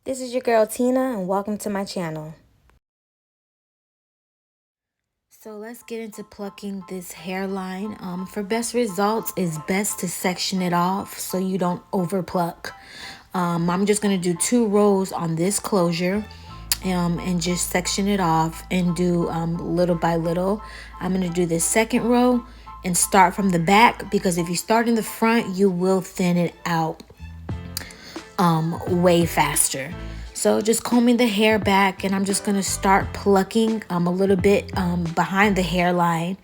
This is your girl Tina and welcome to my channel. So let's get into plucking this hairline. For best results, it's best to section it off so you don't over pluck. I'm just going to do 2 rows on this closure and just section it off and do little by little. I'm going to do the second row and start from the back, because if you start in the front, you will thin it out way faster. So just combing the hair back, and I'm just going to start plucking a little bit behind the hairline.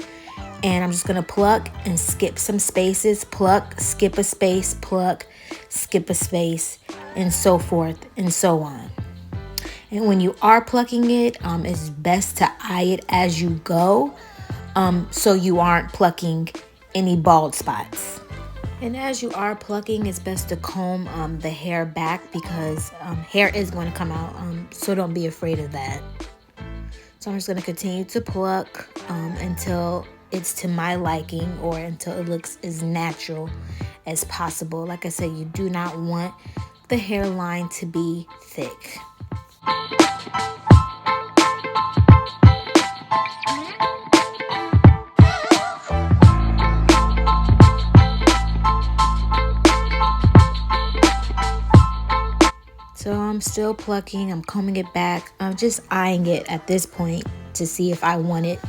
And I'm just going to pluck and skip some spaces, pluck, skip a space, pluck, skip a space, and so forth and so on. And when you are plucking it, it's best to eye it as you go, so you aren't plucking any bald spots. And as you are plucking, it's best to comb the hair back, because hair is going to come out, so don't be afraid of that. So I'm just going to continue to pluck until it's to my liking, or until it looks as natural as possible. Like I said, you do not want the hairline to be thick. So I'm still plucking, I'm combing it back. I'm just eyeing it at this point to see if I want it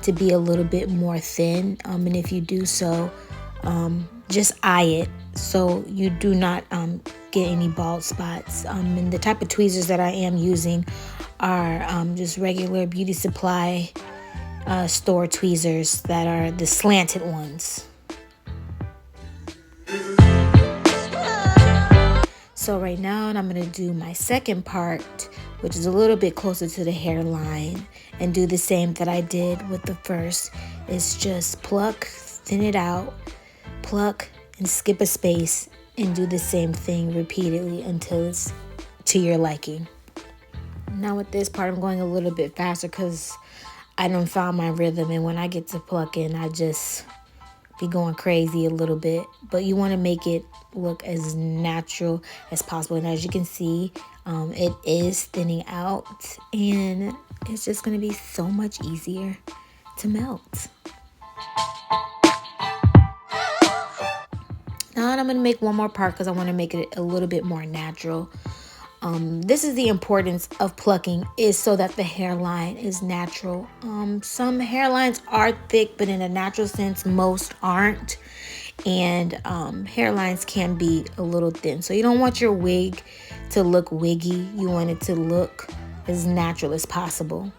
to be a little bit more thin. And if you do so, just eye it so you do not get any bald spots. And the type of tweezers that I am using are just regular beauty supply store tweezers that are the slanted ones. So right now I'm going to do my second part, which is a little bit closer to the hairline, and do the same that I did with the first. It's just pluck, thin it out, pluck, and skip a space, and do the same thing repeatedly until it's to your liking. Now with this part, I'm going a little bit faster because I done found my rhythm, and when I get to plucking, I just be going crazy a little bit. But you want to make it look as natural as possible, and as you can see, it is thinning out, and it's just going to be so much easier to melt. Now I'm going to make one more part because I want to make it a little bit more natural. This is the importance of plucking, is so that the hairline is natural. Some hairlines are thick, but in a natural sense, most aren't. And hairlines can be a little thin. So you don't want your wig to look wiggy. You want it to look as natural as possible.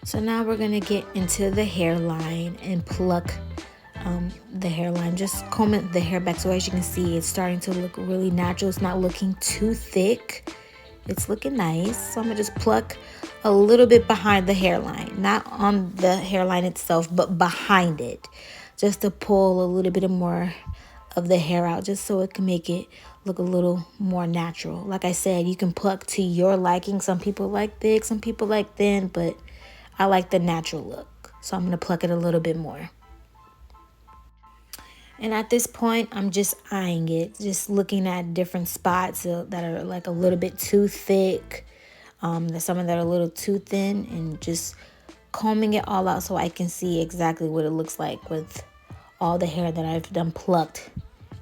So now we're going to get into the hairline and pluck the hairline. Just comb the hair back, so as you can see, it's starting to look really natural. It's not looking too thick. It's looking nice. So I'm going to just pluck a little bit behind the hairline. Not on the hairline itself, but behind it. Just to pull a little bit more of the hair out, just so it can make it look a little more natural. Like I said, you can pluck to your liking. Some people like thick, some people like thin, but I like the natural look. So I'm going to pluck it a little bit more. And at this point, I'm just eyeing it, just looking at different spots that are like a little bit too thick, there's some that are a little too thin, and just combing it all out so I can see exactly what it looks like with all the hair that I've done plucked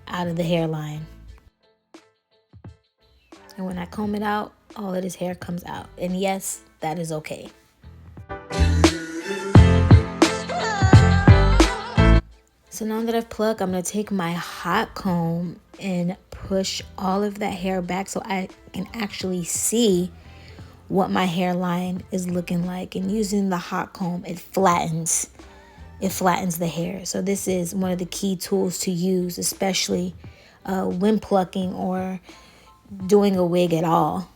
out of the hairline. And when I comb it out, all of this hair comes out. And yes, that is okay. So now that I've plucked, I'm going to take my hot comb and push all of that hair back so I can actually see what my hairline is looking like. And using the hot comb, it flattens the hair. So this is one of the key tools to use, especially when plucking or doing a wig at all.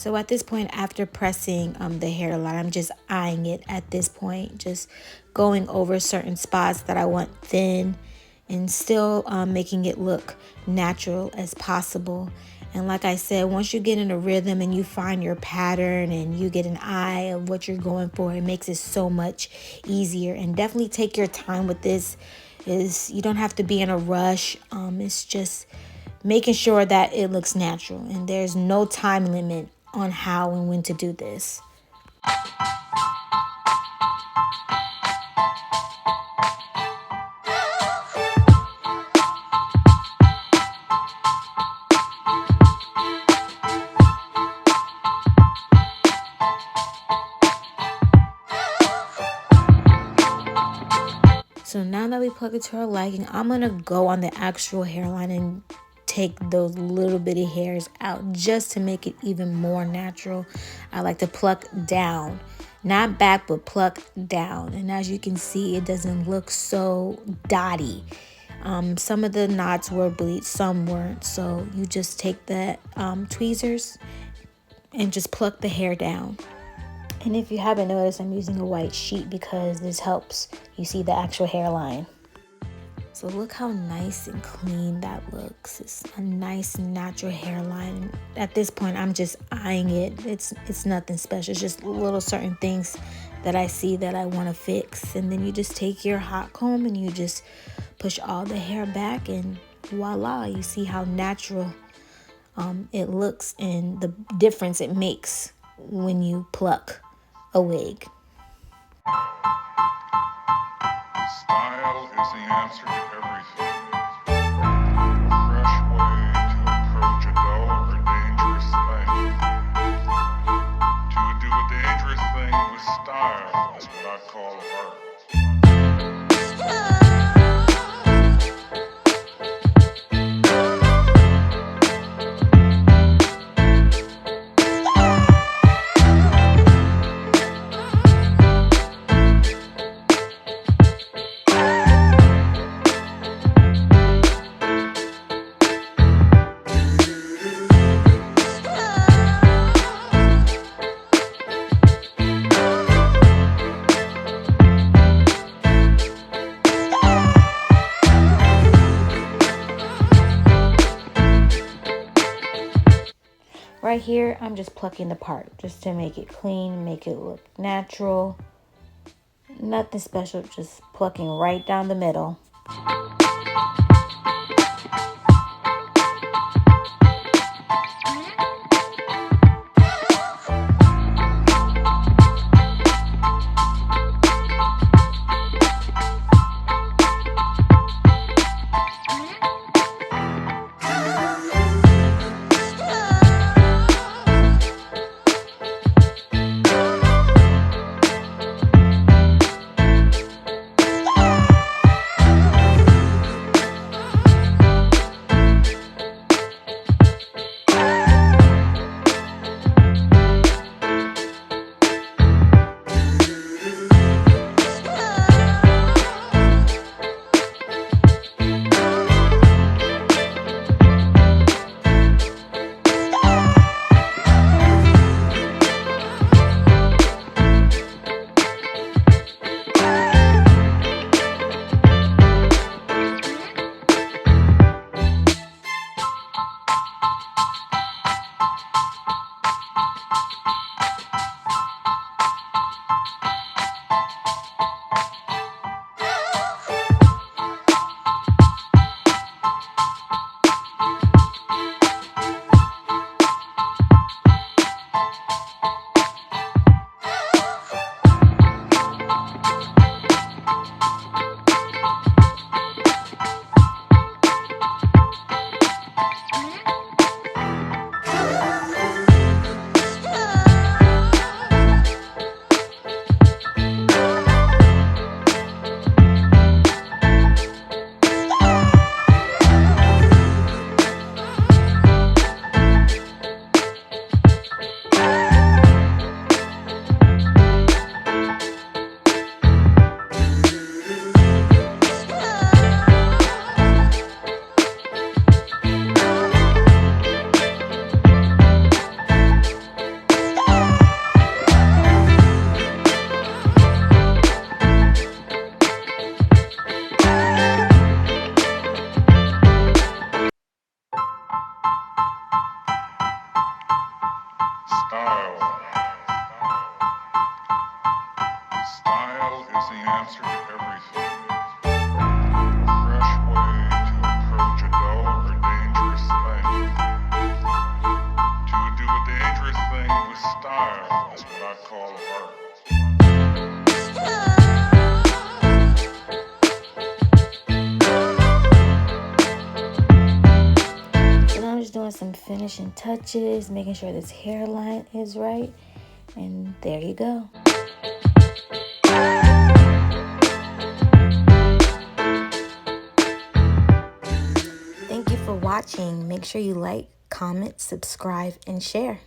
So at this point, after pressing the hairline, I'm just eyeing it at this point, just going over certain spots that I want thin and still making it look natural as possible. And like I said, once you get in a rhythm and you find your pattern and you get an eye of what you're going for, it makes it so much easier. And definitely take your time with this. You don't have to be in a rush. It's just making sure that it looks natural, and there's no time limit on how and when to do this. So now that we plug it to our liking, I'm gonna go on the actual hairline and take those little bitty hairs out just to make it even more natural. I like to pluck down, not back, but pluck down. And as you can see, it doesn't look so dotty. Some of the knots were bleached, some weren't. So you just take the tweezers and just pluck the hair down. And if you haven't noticed, I'm using a white sheet because this helps you see the actual hairline. So look how nice and clean that looks. It's a nice natural hairline. At this point, I'm just eyeing it. It's nothing special. It's just little certain things that I see that I want to fix. And then you just take your hot comb and you just push all the hair back, and voila, you see how natural it looks and the difference it makes when you pluck a wig. Style is the answer to everything. A fresh way to approach a dull or dangerous thing. To do a dangerous thing with style is what I call art. Right here, I'm just plucking the part just to make it clean, make it look natural. Nothing special, just plucking right down the middle. Style. Style is the answer to everything. A fresh way to approach a dull or dangerous thing. To do a dangerous thing with style is what I call art. So now I'm just doing some finishing touches, making sure this hairline is right. And there you go. Thank you for watching. Make sure you like, comment, subscribe, and share.